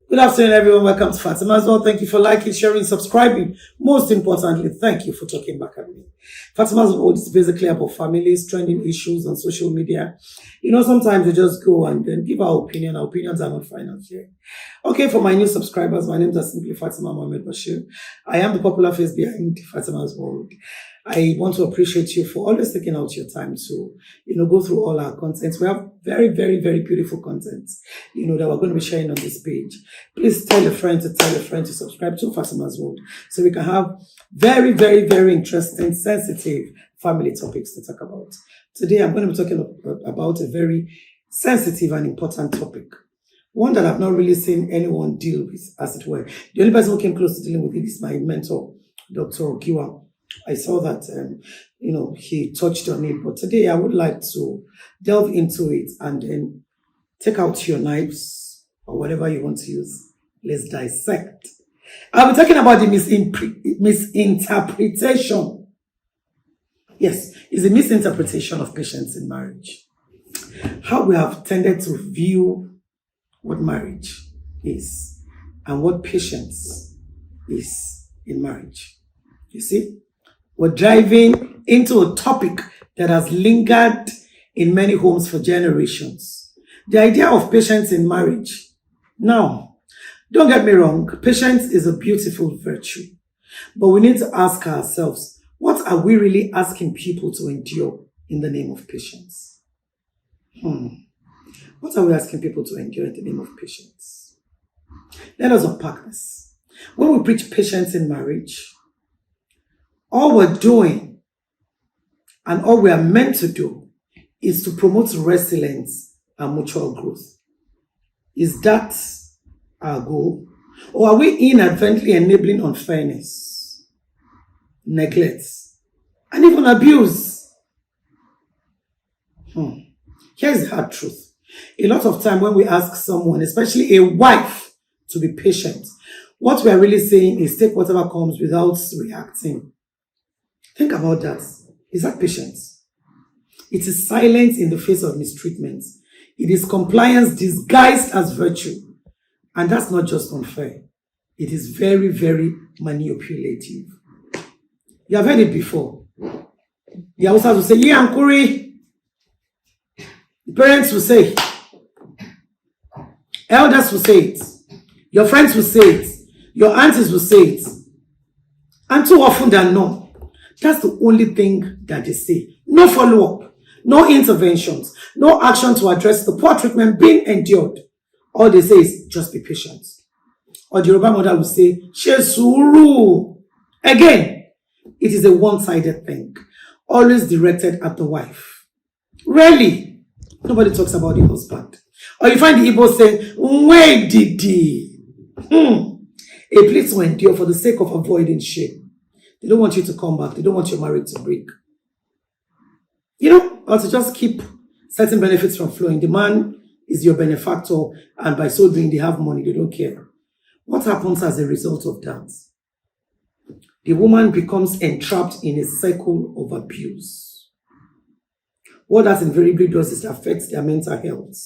Good afternoon, everyone. Welcome to Fatima as well. Thank you for liking, sharing, subscribing. Most importantly, thank you for talking back at me. Fatima's World is basically about families, trending issues on social media. Sometimes we just go and then give our opinion. Our opinions are not final here. Okay, for my new subscribers, my name is simply Fatima Mohammed Bashir. I am the popular face behind Fatima's World. I want to appreciate you for always taking out your time to, go through all our content. We have very, very, very beautiful content, that we're going to be sharing on this page. Please tell a friend to subscribe to Fatima's World so we can have very, very, very interesting, sensitive family topics to talk about. Today, I'm going to be talking about a very sensitive and important topic. One that I've not really seen anyone deal with, as it were. The only person who came close to dealing with it is my mentor, Dr. Okiwa. I saw that, he touched on it. But today I would like to delve into it and then take out your knives or whatever you want to use. Let's dissect. I'll be talking about the misinterpretation. Yes, it's a misinterpretation of patience in marriage. How we have tended to view what marriage is and what patience is in marriage. You see? We're driving into a topic that has lingered in many homes for generations. The idea of patience in marriage. Now, don't get me wrong, patience is a beautiful virtue. But we need to ask ourselves, what are we really asking people to endure in the name of patience? What are we asking people to endure in the name of patience? Let us unpack this. When we preach patience in marriage, all we're doing and all we are meant to do is to promote resilience and mutual growth. Is that our goal? Or are we inadvertently enabling unfairness, neglect, and even abuse? Here's the hard truth. A lot of time when we ask someone, especially a wife, to be patient, what we are really saying is take whatever comes without reacting. Think about that. Is that patience? It is silence in the face of mistreatment. It is compliance disguised as virtue. And that's not just unfair. It is very, very manipulative. You have heard it before. The Hausas will say, yeah, Ankuri. The parents will say, elders will say it. Your friends will say it. Your aunties will say it. And too often than not, that's the only thing that they say. No follow-up, no interventions, no action to address the poor treatment being endured. All they say is, just be patient. Or the Yoruba mother will say, she suru. Again, it is a one-sided thing, always directed at the wife. Rarely, nobody talks about the husband. Or you find the Igbo saying, where did he? A plea to endure for the sake of avoiding shame. They don't want you to come back. They don't want your marriage to break. Or to just keep certain benefits from flowing. The man is your benefactor, and by so doing, they have money. They don't care. What happens as a result of that? The woman becomes entrapped in a cycle of abuse. What that invariably does is affect their mental health.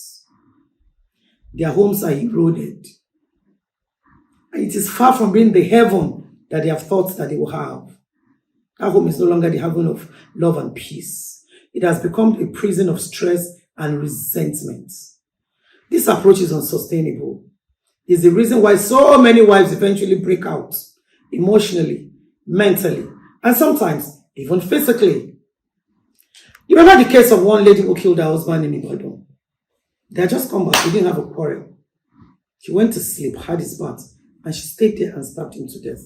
Their homes are eroded. And it is far from being the heaven that they have thought that they will have. That home is no longer the heaven of love and peace. It has become a prison of stress and resentment. This approach is unsustainable. It's the reason why so many wives eventually break out emotionally, mentally, and sometimes even physically. You remember the case of one lady who killed her husband in Ibadan? They had just come back. They didn't have a quarrel. She went to sleep, had his bath, and she stayed there and stabbed him to death.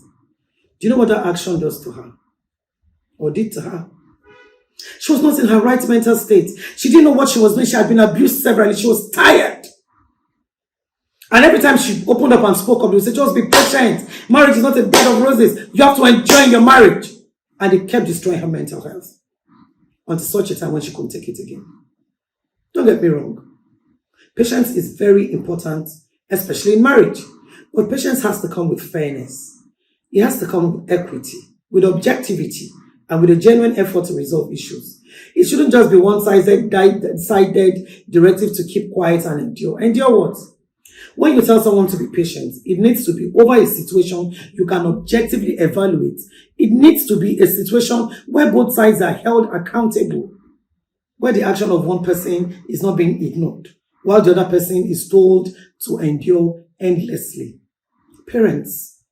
Do you know what that action does to her? Or did to her? She was not in her right mental state. She didn't know what she was doing. She had been abused severally. She was tired. And every time she opened up and spoke up, they would say, just be patient. Marriage is not a bed of roses. You have to enjoy your marriage. And it kept destroying her mental health. Until such a time when she couldn't take it again. Don't get me wrong. Patience is very important, especially in marriage. But patience has to come with fairness. It has to come with equity, with objectivity, and with a genuine effort to resolve issues. It shouldn't just be one-sided directive to keep quiet and endure. Endure what? When you tell someone to be patient, it needs to be over a situation you can objectively evaluate. It needs to be a situation where both sides are held accountable, where the action of one person is not being ignored, while the other person is told to endure endlessly. Parents,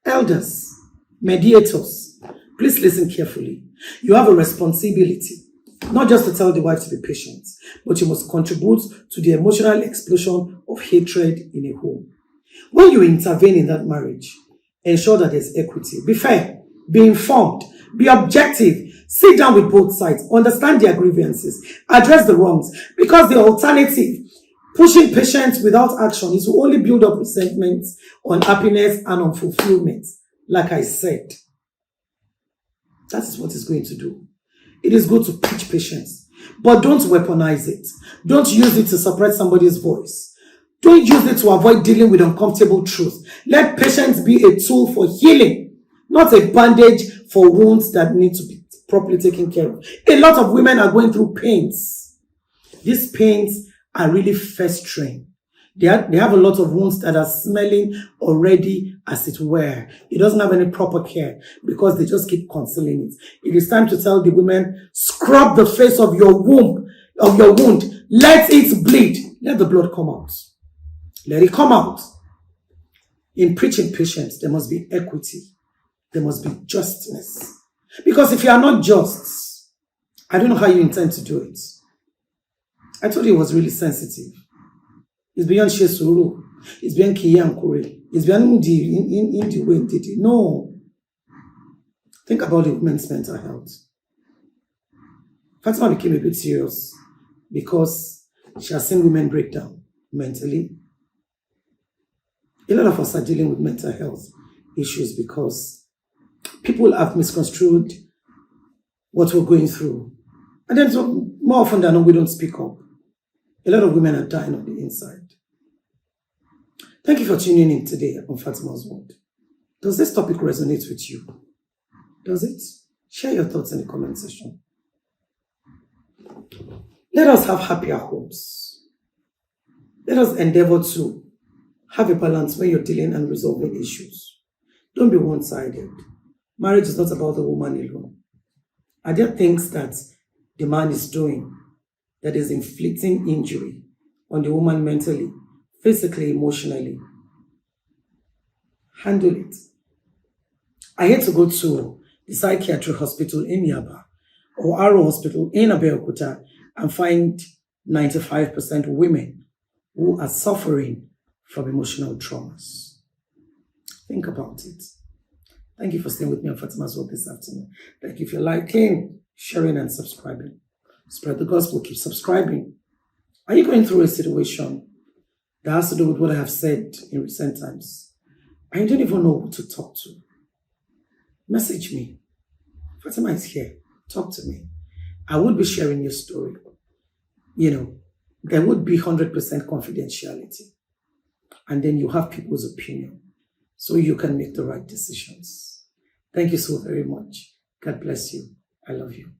elders, mediators, please listen carefully. You have a responsibility, not just to tell the wife to be patient, but you must contribute to the emotional explosion of hatred in a home. When you intervene in that marriage, ensure that there's equity. Be fair, be informed, be objective, sit down with both sides, understand their grievances, address the wrongs, because the alternative, pushing patience without action, is to only build up resentment, unhappiness, and unfulfillment. Like I said, that is what it's going to do. It is good to preach patience, but don't weaponize it. Don't use it to suppress somebody's voice. Don't use it to avoid dealing with uncomfortable truth. Let patience be a tool for healing, not a bandage for wounds that need to be properly taken care of. A lot of women are going through pains. These pains are really festering. They have a lot of wounds that are smelling already, as it were. It doesn't have any proper care because they just keep concealing it. It is time to tell the women, scrub the face of your wound. Let it bleed. Let the blood come out. Let it come out. In preaching patience, there must be equity. There must be justness. Because if you are not just, I don't know how you intend to do it. I told you it was really sensitive. It's beyond Shesuru. It's beyond Kiyankure. It's beyond the way did it. No. Think about the women's mental health. Fatima became a bit serious because she has seen women break down mentally. A lot of us are dealing with mental health issues because people have misconstrued what we're going through. And then more often than not, we don't speak up. A lot of women are dying on the inside. Thank you for tuning in today on Fatima's Word. Does this topic resonate with you? Does it? Share your thoughts in the comment section. Let us have happier homes. Let us endeavor to have a balance when you're dealing and resolving issues. Don't be one-sided. Marriage is not about the woman alone. Are there things that the man is doing that is inflicting injury on the woman mentally, physically, emotionally? Handle it. I had to go to the psychiatric hospital in Yaba or Aro Hospital in Abeokuta and find 95% women who are suffering from emotional traumas. Think about it. Thank you for staying with me on Fatima's Word this afternoon. Thank you for liking, sharing, and subscribing. Spread the gospel. Keep subscribing. Are you going through a situation that has to do with what I have said in recent times? I don't even know who to talk to. Message me. Fatima is here. Talk to me. I would be sharing your story. There would be 100% confidentiality. And then you have people's opinion so you can make the right decisions. Thank you so very much. God bless you. I love you.